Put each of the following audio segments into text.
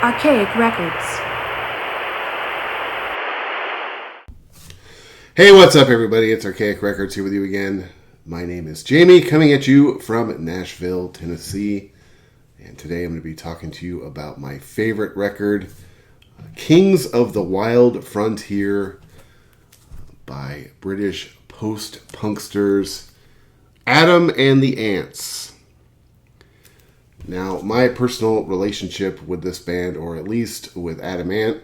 Archaic Records. Hey, what's up, everybody? It's Archaic Records here with you again. My name is Jamie, coming at you from Nashville, Tennessee. And today I'm going to be talking to you about my favorite record, Kings of the Wild Frontier, by British post-punksters Adam and the Ants. Now, my personal relationship with this band, or at least with Adam Ant,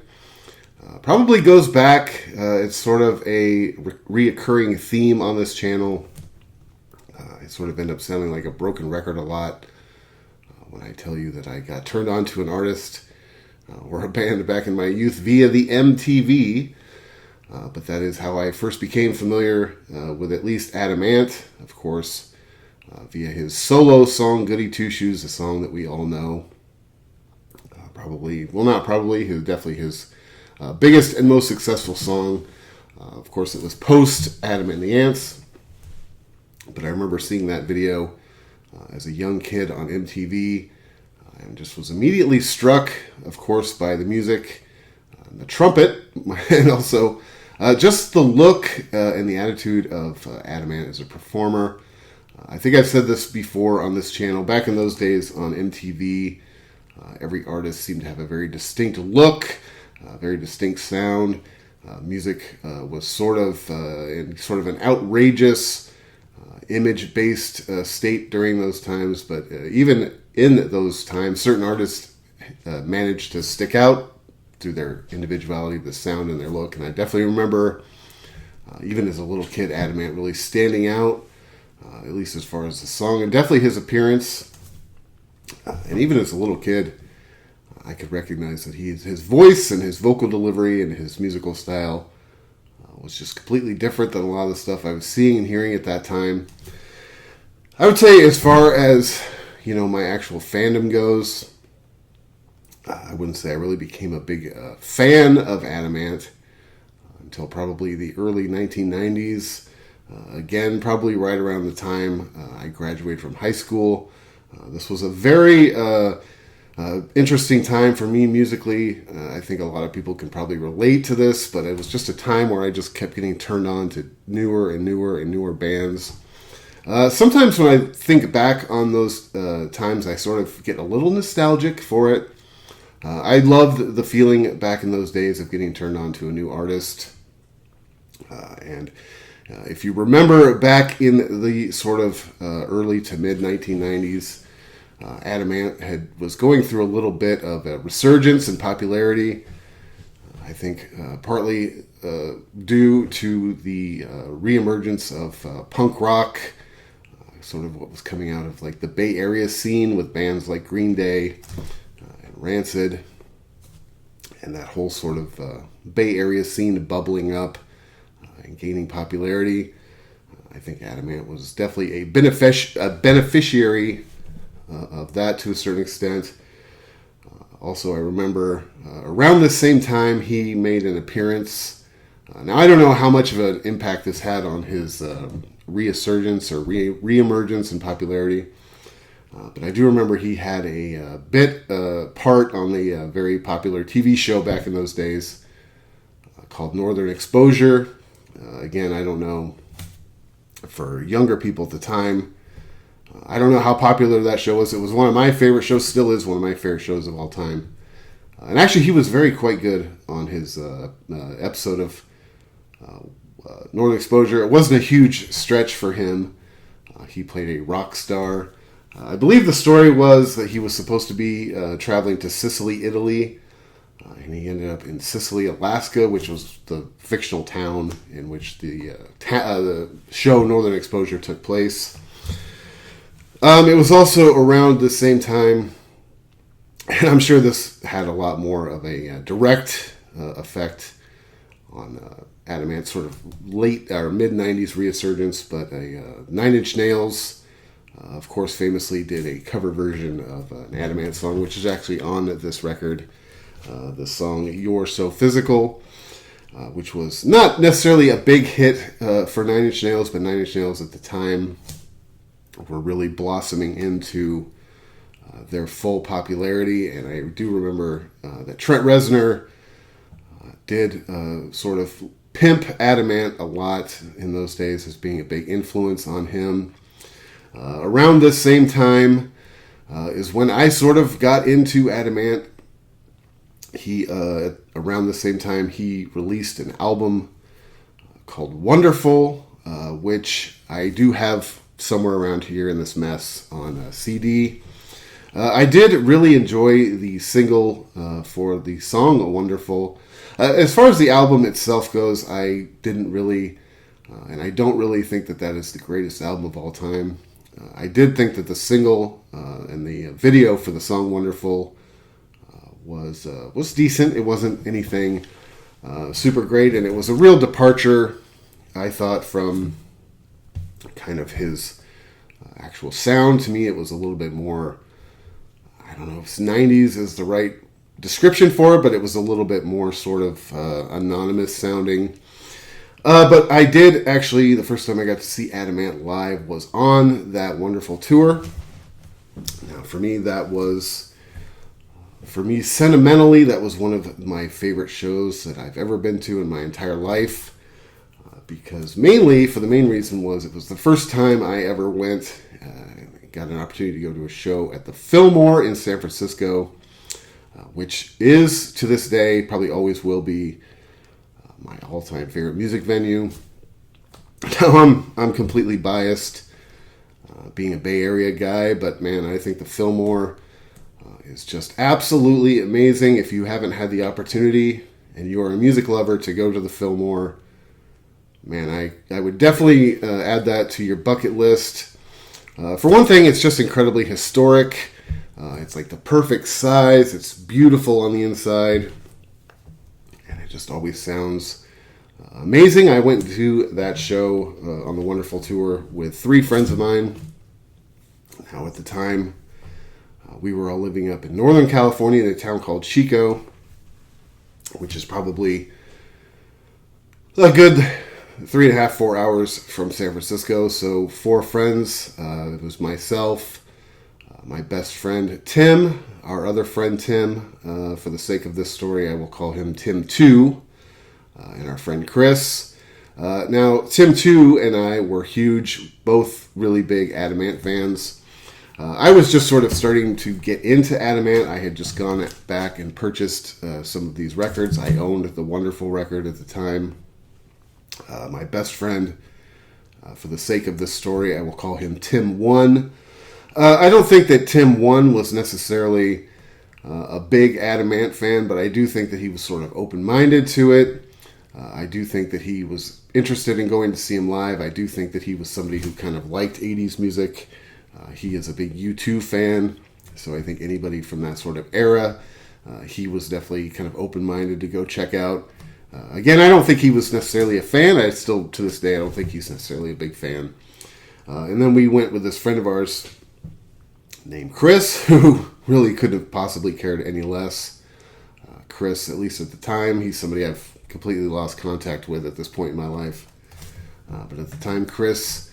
probably goes back. It's sort of a reoccurring theme on this channel. I sort of end up sounding like a broken record a lot when I tell you that I got turned on to an artist or a band back in my youth via the MTV. But that is how I first became familiar with at least Adam Ant, of course, via his solo song, Goody Two Shoes, a song that we all know. Definitely his biggest and most successful song. Of course, it was post Adam and the Ants. But I remember seeing that video as a young kid on MTV and just was immediately struck, of course, by the music, the trumpet, and also just the look and the attitude of Adam Ant as a performer. I think I've said this before on this channel. Back in those days on MTV, every artist seemed to have a very distinct look, very distinct sound. Music was sort of an outrageous, image-based state during those times. But even in those times, certain artists managed to stick out through their individuality, the sound, and their look. And I definitely remember, even as a little kid, Adam Ant really standing out, at least as far as the song, and definitely his appearance. And even as a little kid, I could recognize that his voice and his vocal delivery and his musical style was just completely different than a lot of the stuff I was seeing and hearing at that time. I would say, as far as, my actual fandom goes, I wouldn't say I really became a big fan of Adam Ant until probably the early 1990s. Again, probably right around the time I graduated from high school. This was a very interesting time for me musically. I think a lot of people can probably relate to this, but it was just a time where I just kept getting turned on to newer and newer bands. Sometimes when I think back on those times, I sort of get a little nostalgic for it. I loved the feeling back in those days of getting turned on to a new artist. And if you remember back in the sort of early to mid 1990s, Adam Ant was going through a little bit of a resurgence in popularity. I think partly due to the reemergence of punk rock, sort of what was coming out of like the Bay Area scene with bands like Green Day, Rancid, and that whole sort of Bay Area scene bubbling up and gaining popularity. I think Adam Ant was definitely a beneficiary of that to a certain extent. Also, I remember around the same time he made an appearance. Now, I don't know how much of an impact this had on his resurgence or reemergence in popularity. But I do remember he had a part on the very popular TV show back in those days called Northern Exposure. Again, I don't know, for younger people at the time, I don't know how popular that show was. It was one of my favorite shows, still is one of my favorite shows of all time. And actually, he was quite good on his episode of Northern Exposure. It wasn't a huge stretch for him. He played a rock star. I believe the story was that he was supposed to be traveling to Sicily, Italy, and he ended up in Sicily, Alaska, which was the fictional town in which the show Northern Exposure took place. It was also around the same time, and I'm sure this had a lot more of a direct effect on Adam Ant's sort of late or mid-90s resurgence, but Nine Inch Nails, of course, famously did a cover version of an Adam Ant song, which is actually on this record, the song You're So Physical, which was not necessarily a big hit for Nine Inch Nails, but Nine Inch Nails at the time were really blossoming into their full popularity. And I do remember that Trent Reznor did sort of pimp Adamant a lot in those days as being a big influence on him. Around this same time is when I sort of got into Adamant. Around the same time, he released an album called Wonderful, which I do have somewhere around here in this mess on a CD. I did really enjoy the single for the song Wonderful. As far as the album itself goes, I didn't really, and I don't really think that that is the greatest album of all time. I did think that the single and the video for the song Wonderful was decent. It wasn't anything super great, and it was a real departure, I thought, from kind of his actual sound. To me, it was a little bit more, I don't know if 90s is the right description for it, but it was a little bit more sort of anonymous sounding. But I did actually, the first time I got to see Adamant live was on that Wonderful tour. Now, for me, sentimentally, that was one of my favorite shows that I've ever been to in my entire life. Because mainly, for the main reason was it was the first time I ever went, got an opportunity to go to a show at the Fillmore in San Francisco, which is, to this day, probably always will be my all-time favorite music venue. Now, I'm completely biased, being a Bay Area guy, but man, I think the Fillmore is just absolutely amazing. If you haven't had the opportunity and you are a music lover to go to the Fillmore, man, I would definitely add that to your bucket list. For one thing, it's just incredibly historic. It's like the perfect size. It's beautiful on the inside. And it just always sounds amazing. I went to that show on the Wonderful tour with 3 friends of mine. Now, at the time, we were all living up in Northern California in a town called Chico, which is probably a good 3.5, 4 hours from San Francisco. So 4 friends. It was myself, my best friend Tim, our other friend Tim. For the sake of this story, I will call him Tim 2, and our friend Chris. Now, Tim 2 and I were huge, both really big Adamant fans. I was just sort of starting to get into Adamant. I had just gone back and purchased some of these records. I owned the Wonderful record at the time. My best friend, for the sake of this story, I will call him Tim 1. I don't think that Tim 1 was necessarily a big Adamant fan, but I do think that he was sort of open-minded to it. I do think that he was interested in going to see him live. I do think that he was somebody who kind of liked 80s music. He is a big U2 fan, so I think anybody from that sort of era, he was definitely kind of open-minded to go check out. Again, I don't think he was necessarily a fan. I still, to this day, I don't think he's necessarily a big fan. And then we went with this friend of ours named Chris, who really couldn't have possibly cared any less. Chris, at least at the time, he's somebody I've completely lost contact with at this point in my life. But at the time, Chris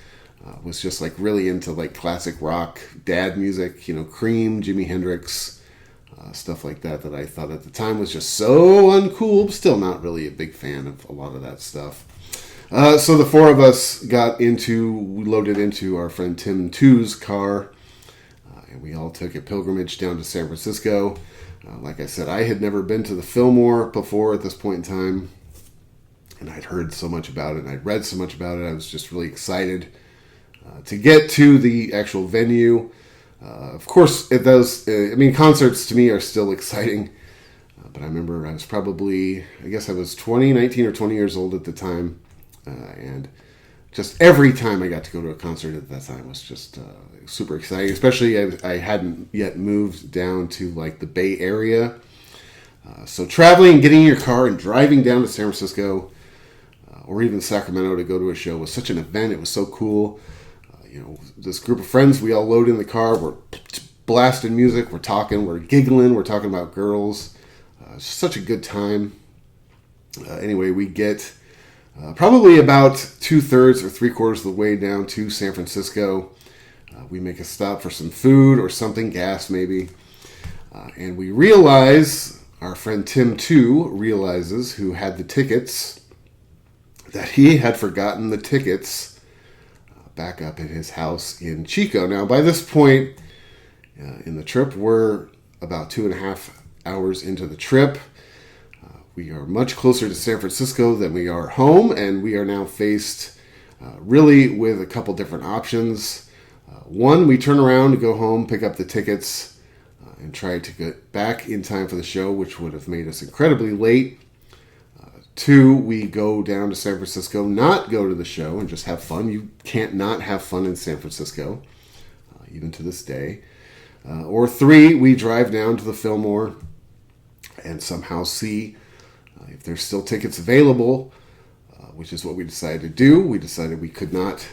was just like really into like classic rock, dad music, Cream, Jimi Hendrix, stuff like that I thought at the time was just so uncool. Still not really a big fan of a lot of that stuff. So the 4 of us we loaded into our friend Tim 2's car, and we all took a pilgrimage down to San Francisco. Like I said, I had never been to the Fillmore before at this point in time, and I'd heard so much about it, and I'd read so much about it. I was just really excited to get to the actual venue. Of course, it does. Concerts to me are still exciting. But I remember I was probably, I guess I was 19 or 20 years old at the time. And just every time I got to go to a concert at that time was just super exciting. Especially I hadn't yet moved down to like the Bay Area. So traveling, getting in your car and driving down to San Francisco or even Sacramento to go to a show was such an event. It was so cool. This group of friends, we all load in the car, we're blasting music, we're talking, we're giggling, we're talking about girls. It's such a good time. Anyway, we get probably about 2/3 or 3/4 of the way down to San Francisco. We make a stop for some food or something, gas maybe. And we realize, our friend Tim too realizes, who had the tickets, that he had forgotten the tickets back up at his house in Chico. Now, by this point in the trip, we're about 2.5 hours into the trip. We are much closer to San Francisco than we are home, and we are now faced really with a couple different options. One, we turn around to go home, pick up the tickets, and try to get back in time for the show, which would have made us incredibly late. Two, we go down to San Francisco, not go to the show, and just have fun. You can't not have fun in San Francisco, even to this day. Or three, we drive down to the Fillmore and somehow see if there's still tickets available, which is what we decided to do. We decided we could not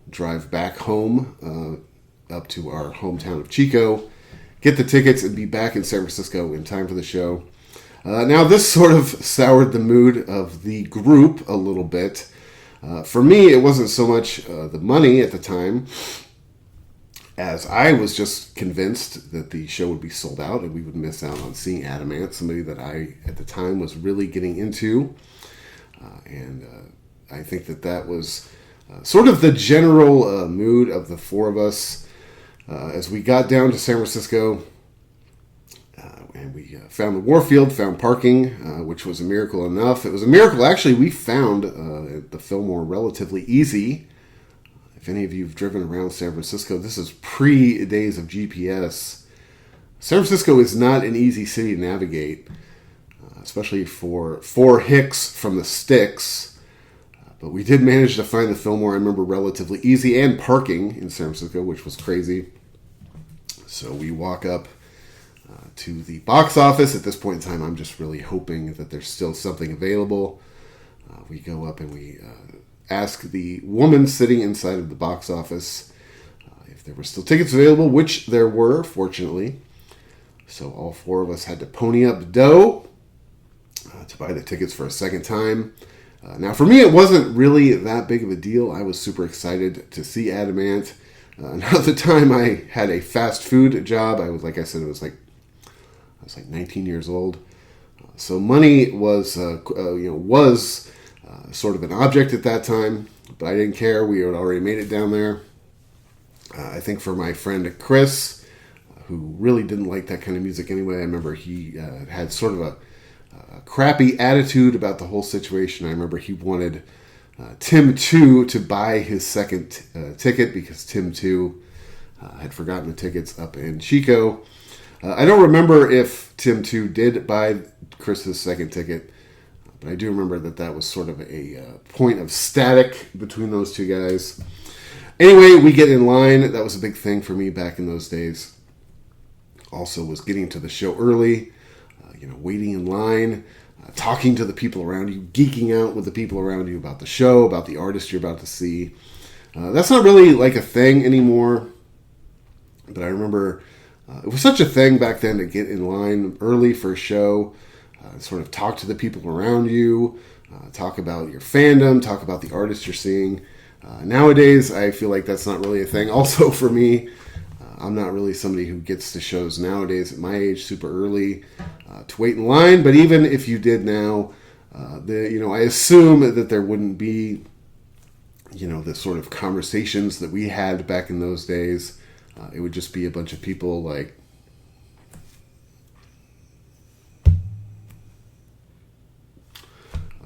drive back home up to our hometown of Chico, get the tickets, and be back in San Francisco in time for the show. Now, this sort of soured the mood of the group a little bit. For me, it wasn't so much the money at the time, as I was just convinced that the show would be sold out and we would miss out on seeing Adam Ant, somebody that I, at the time, was really getting into. And I think that was sort of the general mood of the four of us. As we got down to San Francisco, and we found the Warfield, found parking, which was a miracle enough. It was a miracle, actually, we found the Fillmore relatively easy. If any of you have driven around San Francisco, this is pre-days of GPS. San Francisco is not an easy city to navigate, especially for four hicks from the sticks. But we did manage to find the Fillmore, I remember, relatively easy, and parking in San Francisco, which was crazy. So we walk up to the box office. At this point in time, I'm just really hoping that there's still something available. We go up and we ask the woman sitting inside of the box office if there were still tickets available, which there were, fortunately. So all four of us had to pony up dough to buy the tickets for a second time. Now, for me, it wasn't really that big of a deal. I was super excited to see Adam Ant. Now, at the time, I had a fast food job. I was, like I said, I was like 19 years old. So money was sort of an object at that time, but I didn't care. We had already made it down there. I think for my friend Chris, who really didn't like that kind of music anyway, I remember he had sort of a crappy attitude about the whole situation. I remember he wanted Tim 2 to buy his second ticket because Tim 2 had forgotten the tickets up in Chico. I don't remember if Tim 2 did buy Chris's second ticket, but I do remember that was sort of a point of static between those two guys. Anyway, we get in line. That was a big thing for me back in those days. Also was getting to the show early, waiting in line, talking to the people around you, geeking out with the people around you about the show, about the artist you're about to see. That's not really like a thing anymore, but I remember it was such a thing back then to get in line early for a show, sort of talk to the people around you, talk about your fandom, talk about the artist you're seeing. Nowadays, I feel like that's not really a thing. Also, for me, I'm not really somebody who gets to shows nowadays at my age super early to wait in line. But even if you did now, I assume that there wouldn't be, the sort of conversations that we had back in those days. It would just be a bunch of people like,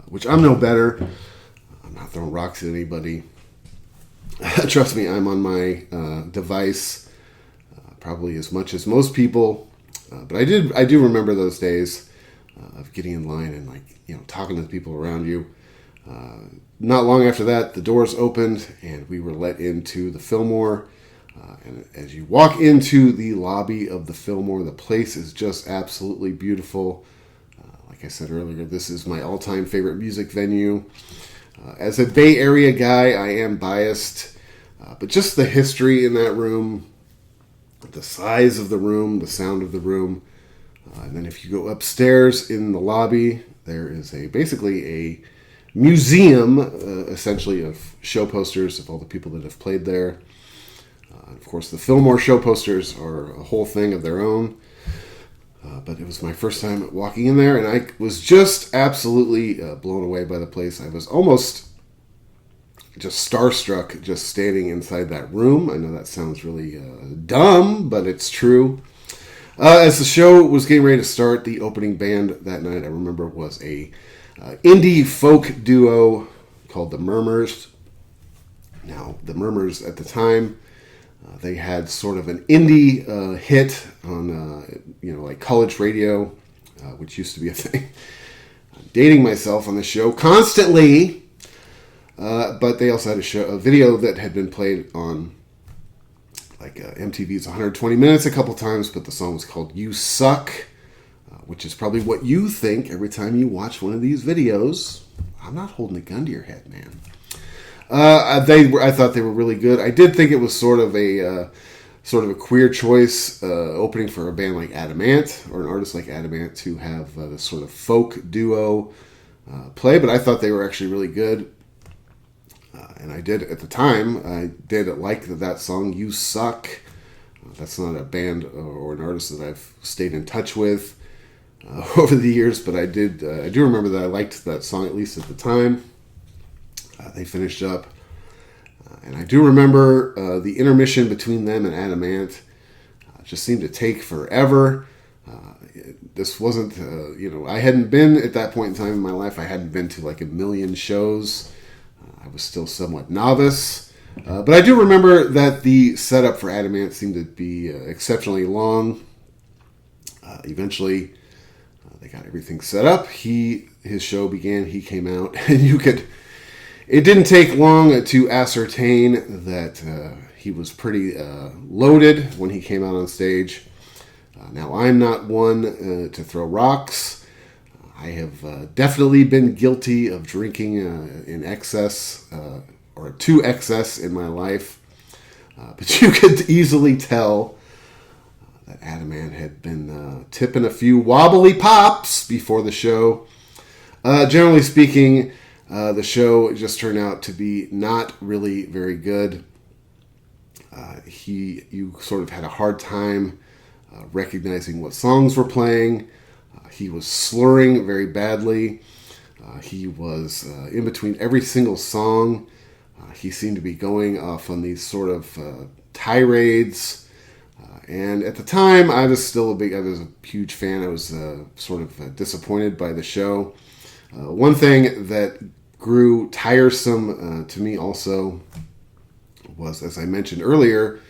which I'm no better. I'm not throwing rocks at anybody. Trust me, I'm on my device probably as much as most people. But I do remember those days of getting in line and talking to the people around you. Not long after that, the doors opened and we were let into the Fillmore. And as you walk into the lobby of the Fillmore, the place is just absolutely beautiful. Like I said earlier, this is my all-time favorite music venue. As a Bay Area guy, I am biased, but just the history in that room, the size of the room, the sound of the room, and then if you go upstairs in the lobby, there is basically a museum, essentially, of show posters of all the people that have played there. Of course, the Fillmore show posters are a whole thing of their own. But it was my first time walking in there, and I was just absolutely blown away by the place. I was almost just starstruck just standing inside that room. I know that sounds really dumb, but it's true. As the show was getting ready to start, the opening band that night, I remember, was a indie folk duo called the Murmurs. Now, the Murmurs at the time, they had sort of an indie hit on, like college radio, which used to be a thing. I'm dating myself on the show constantly, but they also had a video that had been played on MTV's 120 Minutes a couple times, but the song was called You Suck, which is probably what you think every time you watch one of these videos. I'm not holding a gun to your head, man. I thought they were really good. I did think it was sort of a queer choice opening for a band like Adamant, or an artist like Adamant, to have this sort of folk duo play, but I thought they were actually really good. And I did, at the time, I did like that song, You Suck. That's not a band or an artist that I've stayed in touch with over the years, but I do remember that I liked that song, at least at the time. They finished up. And I do remember the intermission between them and Adamant just seemed to take forever. This wasn't, I hadn't been, at that point in time in my life, I hadn't been to like a million shows. I was still somewhat novice. But I do remember that the setup for Adamant seemed to be exceptionally long. Eventually, they got everything set up. His show began, he came out, and it didn't take long to ascertain that he was pretty loaded when he came out on stage. Now, I'm not one to throw rocks. I have definitely been guilty of drinking in excess, or to excess in my life. But you could easily tell that Adamant had been tipping a few wobbly pops before the show. Generally speaking, the show just turned out to be not really very good. You sort of had a hard time recognizing what songs were playing. He was slurring very badly. He was in between every single song. He seemed to be going off on these sort of tirades. And at the time, I was a huge fan. I was sort of disappointed by the show. One thing that grew tiresome to me also was, as I mentioned earlier,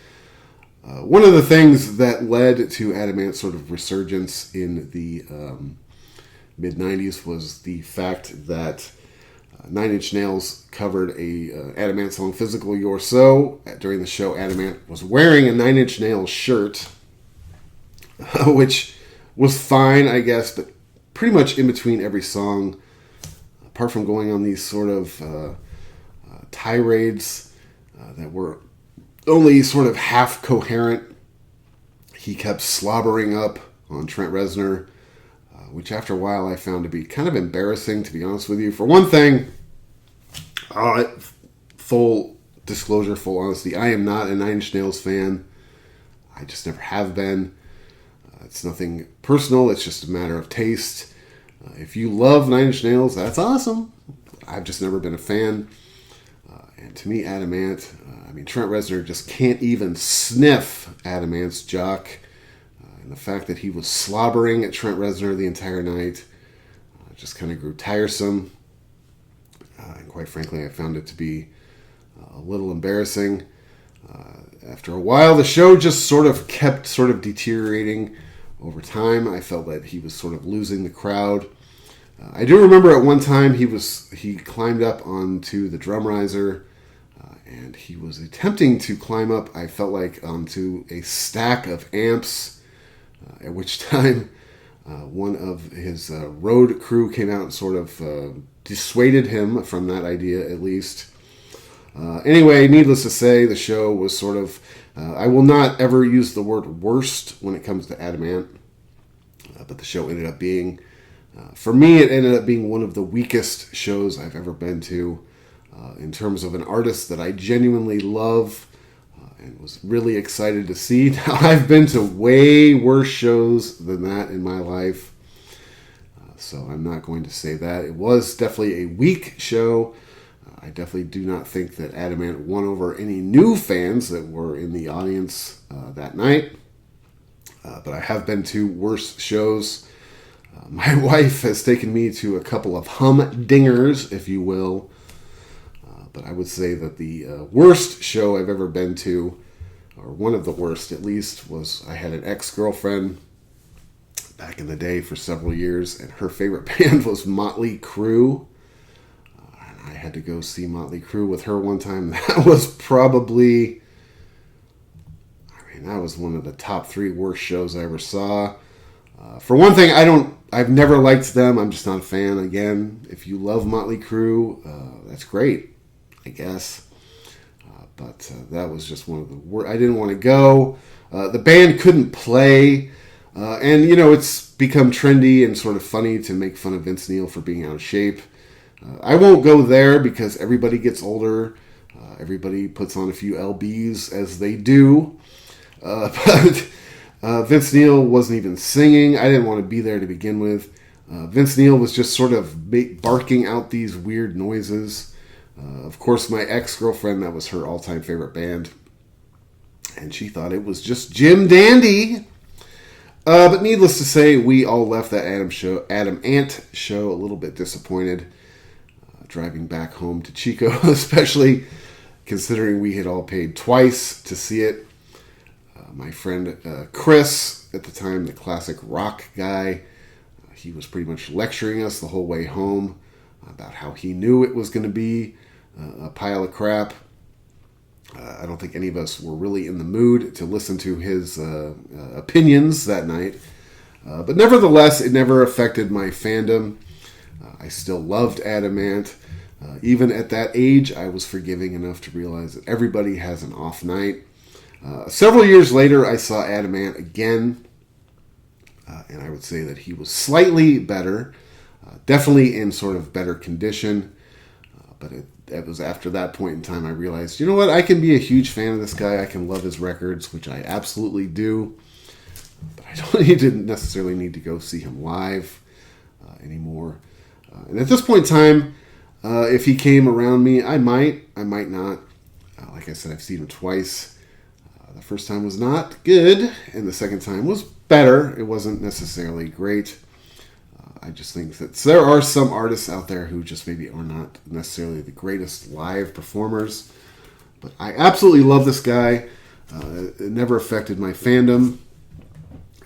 one of the things that led to Adamant's sort of resurgence in the mid-90s was the fact that Nine Inch Nails covered a Adamant song, Physical You're So. During the show, Adamant was wearing a Nine Inch Nails shirt, which was fine, I guess, but pretty much in between every song, apart from going on these sort of tirades that were only sort of half coherent, he kept slobbering up on Trent Reznor, which after a while I found to be kind of embarrassing, to be honest with you. For one thing, full disclosure, full honesty, I am not a Nine Inch Nails fan. I just never have been. It's nothing personal, it's just a matter of taste. If you love Nine Inch Nails, that's awesome. I've just never been a fan. And to me, Adamant, Trent Reznor just can't even sniff Adamant's jock. And the fact that he was slobbering at Trent Reznor the entire night just kind of grew tiresome. And quite frankly, I found it to be a little embarrassing. After a while, the show just sort of kept sort of deteriorating over time. I felt that he was sort of losing the crowd. I do remember at one time he climbed up onto the drum riser, and he was attempting to climb up, I felt like, onto a stack of amps, at which time one of his road crew came out and sort of dissuaded him from that idea, at least. Anyway, needless to say, the show was sort of, I will not ever use the word worst when it comes to Adamant, but the show ended up being, for me, it ended up being one of the weakest shows I've ever been to, in terms of an artist that I genuinely love and was really excited to see. Now, I've been to way worse shows than that in my life, so I'm not going to say that. It was definitely a weak show. I definitely do not think that Adamant won over any new fans that were in the audience that night. But I have been to worse shows. My wife has taken me to a couple of humdingers, if you will. But I would say that the worst show I've ever been to, or one of the worst at least, was I had an ex-girlfriend back in the day for several years, and her favorite band was Motley Crue. I had to go see Motley Crue with her one time. That was probably, that was one of the top 3 worst shows I ever saw. For one thing, I've never liked them. I'm just not a fan. Again, if you love Motley Crue, that's great, I guess. But that was just one of the worst. I didn't want to go. The band couldn't play. And, it's become trendy and sort of funny to make fun of Vince Neil for being out of shape. I won't go there because everybody gets older. Everybody puts on a few lbs as they do. But Vince Neil wasn't even singing. I didn't want to be there to begin with. Vince Neil was just sort of barking out these weird noises. Of course, my ex-girlfriend, that was her all-time favorite band. And she thought it was just Jim Dandy. But needless to say, we all left that Adam Ant show a little bit disappointed. Driving back home to Chico, especially considering we had all paid twice to see it. My friend Chris, at the time the classic rock guy, he was pretty much lecturing us the whole way home about how he knew it was going to be a pile of crap. I don't think any of us were really in the mood to listen to his opinions that night. But nevertheless, it never affected my fandom. I still loved Adamant. Even at that age, I was forgiving enough to realize that everybody has an off night. Several years later, I saw Adamant again, and I would say that he was slightly better, definitely in sort of better condition, but it was after that point in time I realized, you know what, I can be a huge fan of this guy, I can love his records, which I absolutely do, but I don't necessarily need to go see him live anymore. And at this point in time, if he came around me, I might not. Like I said, I've seen him twice. The first time was not good, and the second time was better. It wasn't necessarily great. I just think that there are some artists out there who just maybe are not necessarily the greatest live performers. But I absolutely love this guy. It never affected my fandom.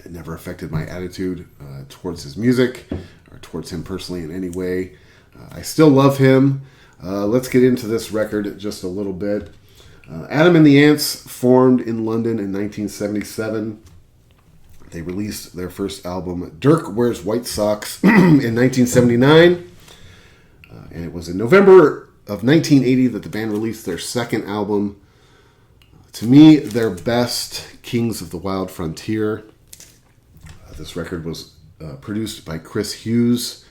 It never affected my attitude towards his music or towards him personally in any way. I still love him. Let's get into this record just a little bit. Adam and the Ants formed in London in 1977. They released their first album, Dirk Wears White Socks, in 1979. And it was in November of 1980 that the band released their second album. To me, their best, Kings of the Wild Frontier. This record was produced by Chris Hughes.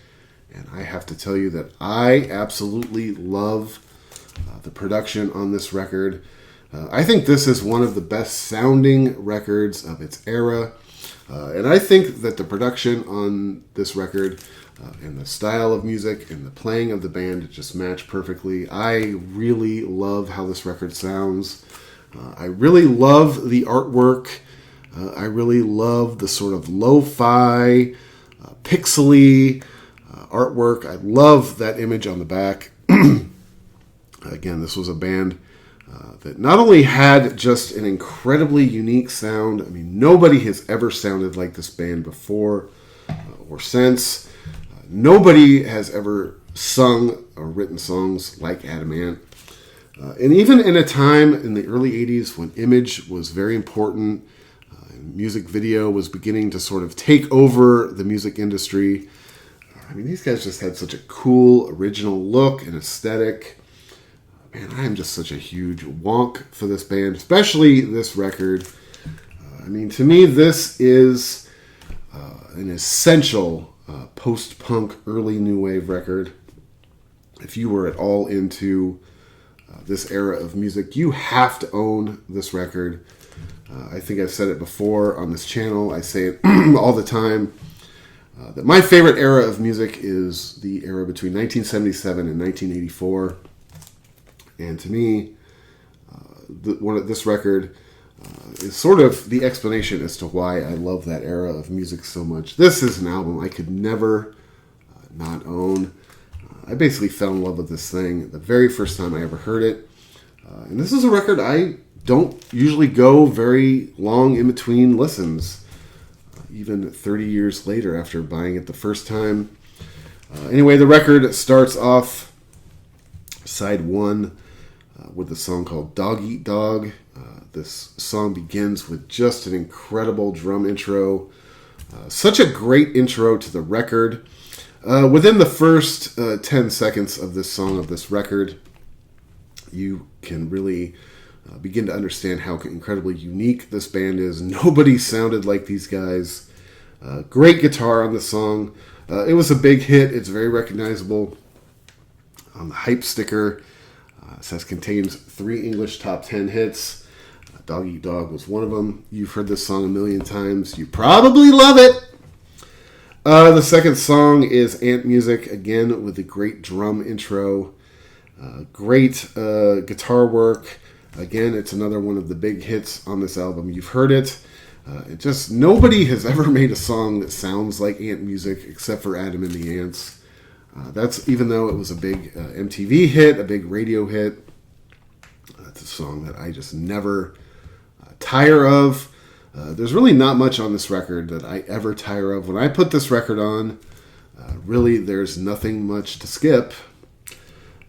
And I have to tell you that I absolutely love the production on this record. I think this is one of the best sounding records of its era. And I think that the production on this record and the style of music and the playing of the band just match perfectly. I really love how this record sounds. I really love the artwork. I really love the sort of lo-fi, pixely artwork. I love that image on the back. Again, this was a band that not only had just an incredibly unique sound. I mean, nobody has ever sounded like this band before or since. Nobody has ever sung or written songs like Adamant. And even in a time in the early 80s when image was very important, and music video was beginning to sort of take over the music industry, I mean, these guys just had such a cool, original look and aesthetic. Man, I am just such a huge wonk for this band, especially this record. I mean, to me, this is an essential post-punk, early new wave record. If you were at all into this era of music. You have to own this record. I think I've said it before on this channel. I say it all the time. That my favorite era of music is the era between 1977 and 1984. And to me, this record is sort of the explanation as to why I love that era of music so much. This is an album I could never not own. I basically fell in love with this thing the very first time I ever heard it. And this is a record I don't usually go very long in between listens, even 30 years later after buying it the first time. Anyway, the record starts off side one with a song called Dog Eat Dog. This song begins with just an incredible drum intro. Such a great intro to the record. Within the first 10 seconds of this song, of this record, you can really begin to understand how incredibly unique this band is. Nobody sounded like these guys. Great guitar on the song. It was a big hit. It's very recognizable. On the hype sticker, it says contains 3 English top 10 hits. Dog Eat Dog was one of them. You've heard this song a million times. You probably love it. The second song is Ant Music, again with a great drum intro. Great guitar work. Again, it's another one of the big hits on this album. You've heard it. Nobody has ever made a song that sounds like Ant Music except for Adam and the Ants. That's even though it was a big MTV hit, a big radio hit. It's a song that I just never tire of. There's really not much on this record that I ever tire of. When I put this record on, really there's nothing much to skip.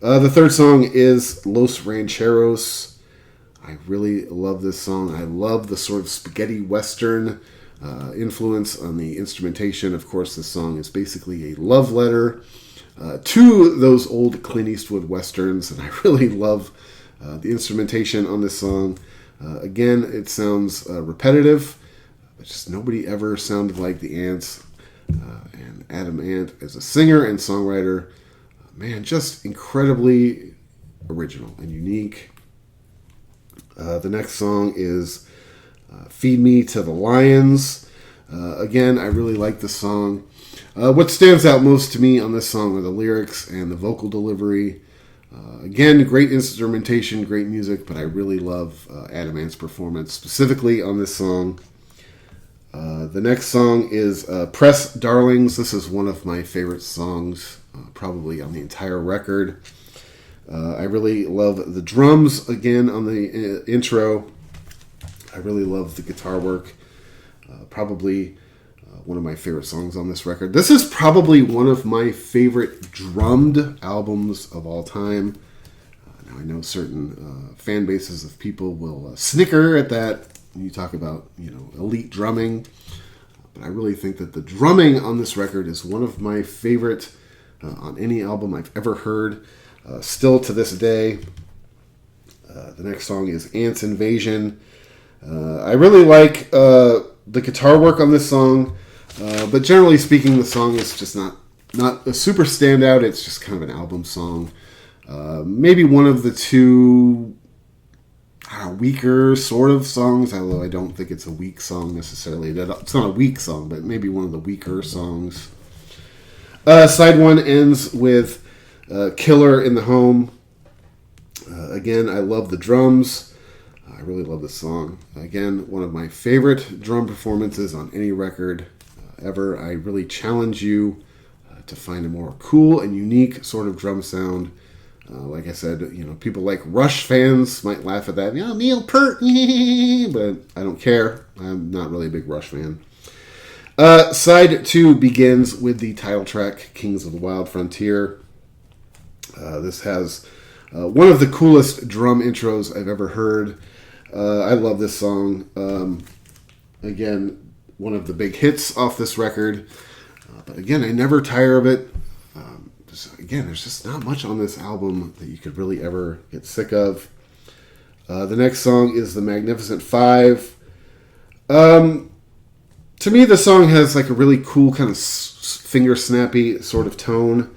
The third song is Los Rancheros. I really love this song. I love the sort of spaghetti western influence on the instrumentation. Of course, this song is basically a love letter to those old Clint Eastwood westerns, and I really love the instrumentation on this song. Again, it sounds repetitive, but just nobody ever sounded like the Ants. And Adam Ant, as a singer and songwriter, man, just incredibly original and unique. The next song is Feed Me to the Lions. Again, I really like this song. What stands out most to me on this song are the lyrics and the vocal delivery. Again, great instrumentation, great music, but I really love Adam Ant's performance, specifically on this song. The next song is Press Darlings. This is one of my favorite songs, probably on the entire record. I really love the drums, again, on the intro. I really love the guitar work. Probably one of my favorite songs on this record. This is probably one of my favorite drummed albums of all time. Now, I know certain fan bases of people will snicker at that when you talk about, elite drumming. But I really think that the drumming on this record is one of my favorite on any album I've ever heard. Still to this day. The next song is Ants Invasion. I really like the guitar work on this song, but generally speaking, the song is just not a super standout. It's just kind of an album song. Maybe one of the two weaker sort of songs, although I don't think it's a weak song necessarily. It's not a weak song, but maybe one of the weaker songs. Side one ends with Killer in the Home. Again, I love the drums. I really love this song. Again, one of my favorite drum performances on any record ever. I really challenge you to find a more cool and unique sort of drum sound. Like I said, people like Rush fans might laugh at that. Neil Peart, but I don't care. I'm not really a big Rush fan. Side 2 begins with the title track, Kings of the Wild Frontier. This has one of the coolest drum intros I've ever heard. I love this song. Again, one of the big hits off this record. But again, I never tire of it. There's just not much on this album that you could really ever get sick of. The next song is The Magnificent Five. To me, the song has like a really cool kind of finger snappy sort of tone.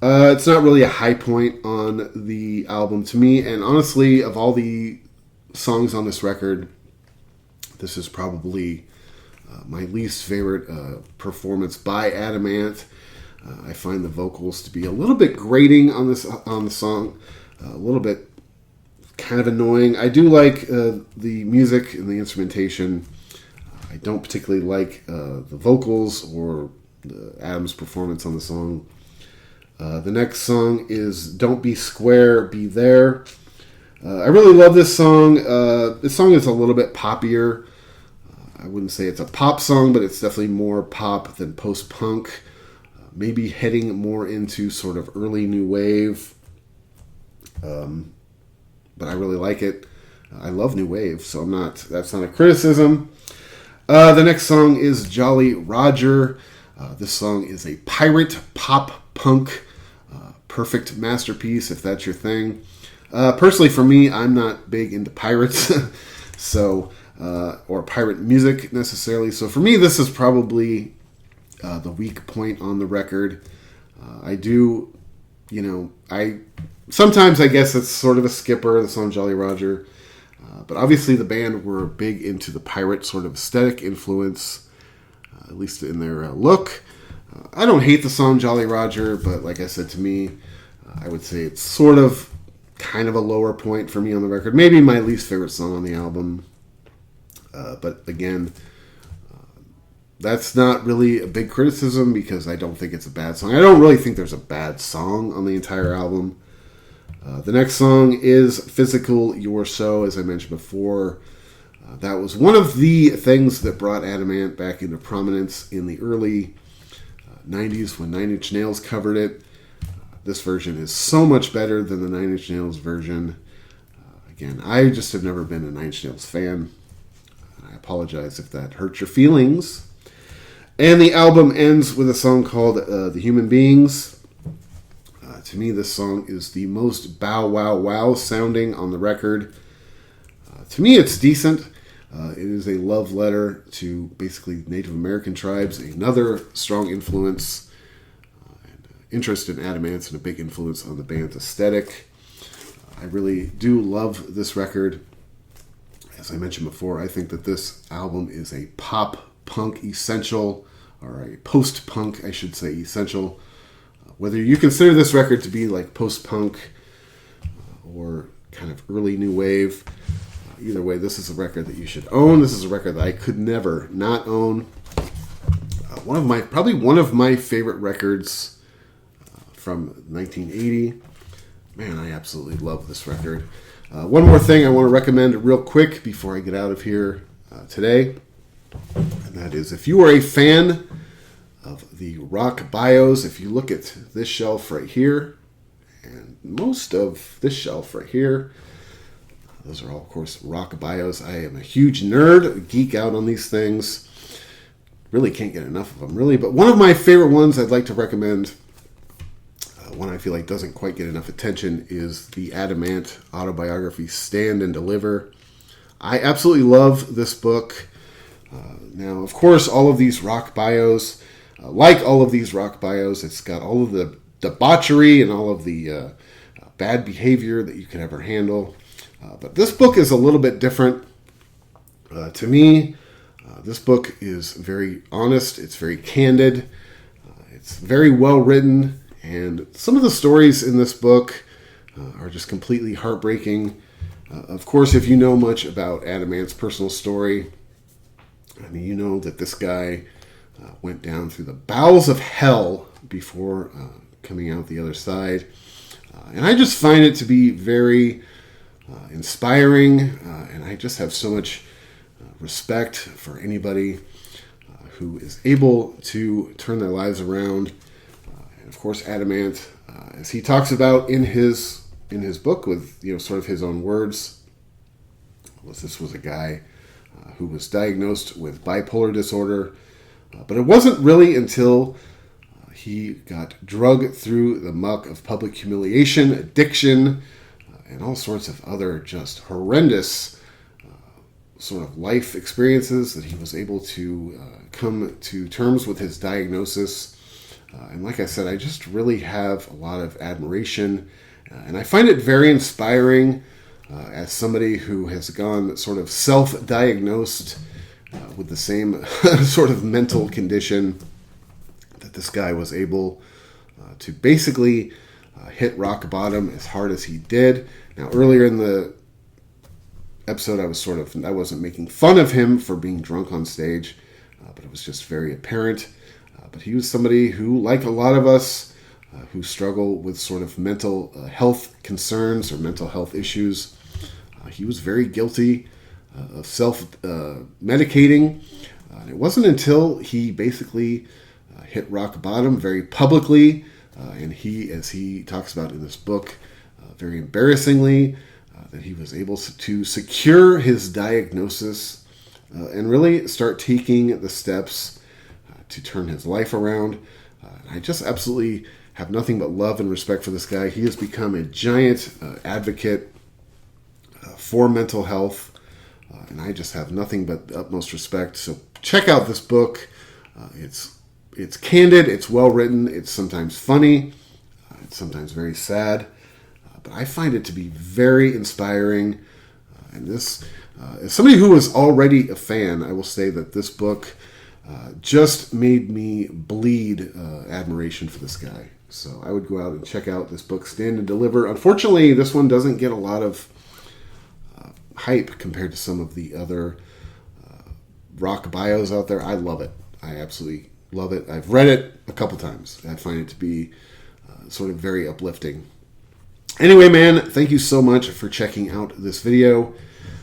It's not really a high point on the album to me, and honestly, of all the songs on this record, this is probably my least favorite performance by Adam Ant. I find the vocals to be a little bit grating on the song, a little bit kind of annoying. I do like the music and the instrumentation. I don't particularly like the vocals or Adam's performance on the song. The next song is Don't Be Square, Be There. I really love this song. This song is a little bit poppier. I wouldn't say it's a pop song, but it's definitely more pop than post-punk. Maybe heading more into sort of early new wave. But I really like it. I love new wave, so that's not a criticism. The next song is Jolly Roger. This song is a pirate pop punk perfect masterpiece, if that's your thing. Personally, for me, I'm not big into pirates, or pirate music necessarily. So for me, this is probably the weak point on the record. Sometimes I guess it's sort of a skipper, the song Jolly Roger. But obviously the band were big into the pirate sort of aesthetic influence, at least in their look. I don't hate the song Jolly Roger, but like I said, to me, I would say it's sort of kind of a lower point for me on the record. Maybe my least favorite song on the album. But again, that's not really a big criticism because I don't think it's a bad song. I don't really think there's a bad song on the entire album. The next song is Physical Your So, as I mentioned before. That was one of the things that brought Adam Ant back into prominence in the early 90s when Nine Inch Nails covered it. This version is so much better than the Nine Inch Nails version. Again, I just have never been a Nine Inch Nails fan. I apologize if that hurt your feelings. And the album ends with a song called The Human Beings. To me, this song is the most bow wow wow sounding on the record. To me, it's decent. It is a love letter to basically Native American tribes, another strong influence and interest in Adam Ant, and a big influence on the band's aesthetic. I really do love this record. As I mentioned before, I think that this album is a pop-punk essential, or a post-punk, I should say, essential. Whether you consider this record to be like post-punk or kind of early new wave, either way, this is a record that you should own. This is a record that I could never not own. Probably one of my favorite records from 1980. Man, I absolutely love this record. One more thing I want to recommend real quick before I get out of here today, and that is if you are a fan of the rock bios, if you look at this shelf right here, and most of this shelf right here, those are all, of course, rock bios. I am a huge nerd, geek out on these things. Really can't get enough of them, really. But one of my favorite ones I'd like to recommend, one I feel like doesn't quite get enough attention, is the Adam Ant autobiography, Stand and Deliver. I absolutely love this book. Now, of course, all of these rock bios, it's got all of the debauchery and all of the bad behavior that you could ever handle. But this book is a little bit different. To me, this book is very honest. It's very candid. It's very well written. And some of the stories in this book are just completely heartbreaking. Of course, if you know much about Adam Ant's personal story, I mean, you know that this guy went down through the bowels of hell before coming out the other side. And I just find it to be very inspiring, and I just have so much respect for anybody who is able to turn their lives around. And of course, Adam Ant, as he talks about in his book with sort of his own words, this was a guy who was diagnosed with bipolar disorder, but it wasn't really until he got drugged through the muck of public humiliation, addiction, and all sorts of other just horrendous sort of life experiences that he was able to come to terms with his diagnosis. And like I said, I just really have a lot of admiration. And I find it very inspiring as somebody who has gone sort of self-diagnosed with the same sort of mental condition, that this guy was able to basically hit rock bottom as hard as he did. Now, earlier in the episode, I wasn't making fun of him for being drunk on stage, but it was just very apparent. But he was somebody who, like a lot of us, who struggle with sort of mental health concerns or mental health issues, he was very guilty of self-medicating. And it wasn't until he basically hit rock bottom very publicly, and he, as he talks about in this book, very embarrassingly, that he was able to secure his diagnosis and really start taking the steps to turn his life around. I just absolutely have nothing but love and respect for this guy. He has become a giant advocate for mental health, and I just have nothing but the utmost respect. So check out this book. It's candid, it's well written, it's sometimes funny, it's sometimes very sad, but I find it to be very inspiring. And this, as somebody who was already a fan, I will say that this book just made me bleed admiration for this guy. So I would go out and check out this book, Stand and Deliver. Unfortunately, this one doesn't get a lot of hype compared to some of the other rock bios out there. I love it. I absolutely love it. I've read it a couple times. I find it to be sort of very uplifting. Anyway, man, thank you so much for checking out this video.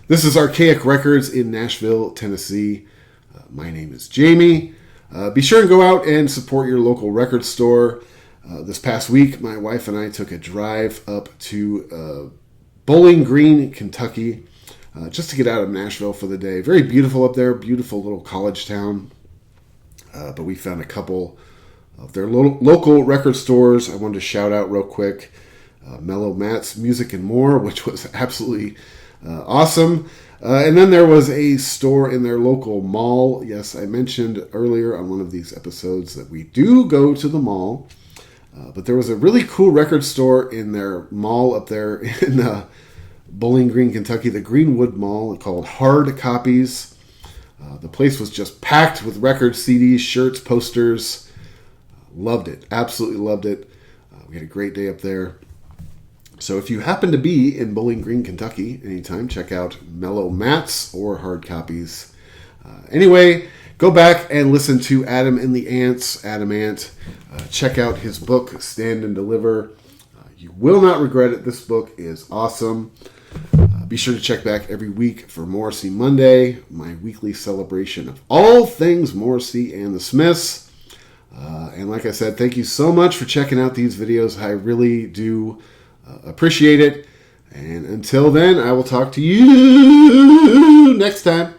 This is Archaic Records in Nashville, Tennessee. My name is Jamie. Be sure and go out and support your local record store. This past week, my wife and I took a drive up to Bowling Green, Kentucky, just to get out of Nashville for the day. Very beautiful up there, beautiful little college town. But we found a couple of their local record stores I wanted to shout out real quick. Mellow Matt's Music and More, which was absolutely awesome. And then there was a store in their local mall. Yes, I mentioned earlier on one of these episodes that we do go to the mall. But there was a really cool record store in their mall up there in Bowling Green, Kentucky, the Greenwood Mall, called Hard Copies. The place was just packed with records, CDs, shirts, posters. Loved it. Absolutely loved it. We had a great day up there. So if you happen to be in Bowling Green, Kentucky anytime, check out Mellow Matt's or Hard Copies. Anyway, go back and listen to Adam and the Ants, Adam Ant. Check out his book, Stand and Deliver. You will not regret it. This book is awesome. Be sure to check back every week for Morrissey Monday, my weekly celebration of all things Morrissey and the Smiths. And like I said, thank you so much for checking out these videos. I really do appreciate it. And until then, I will talk to you next time.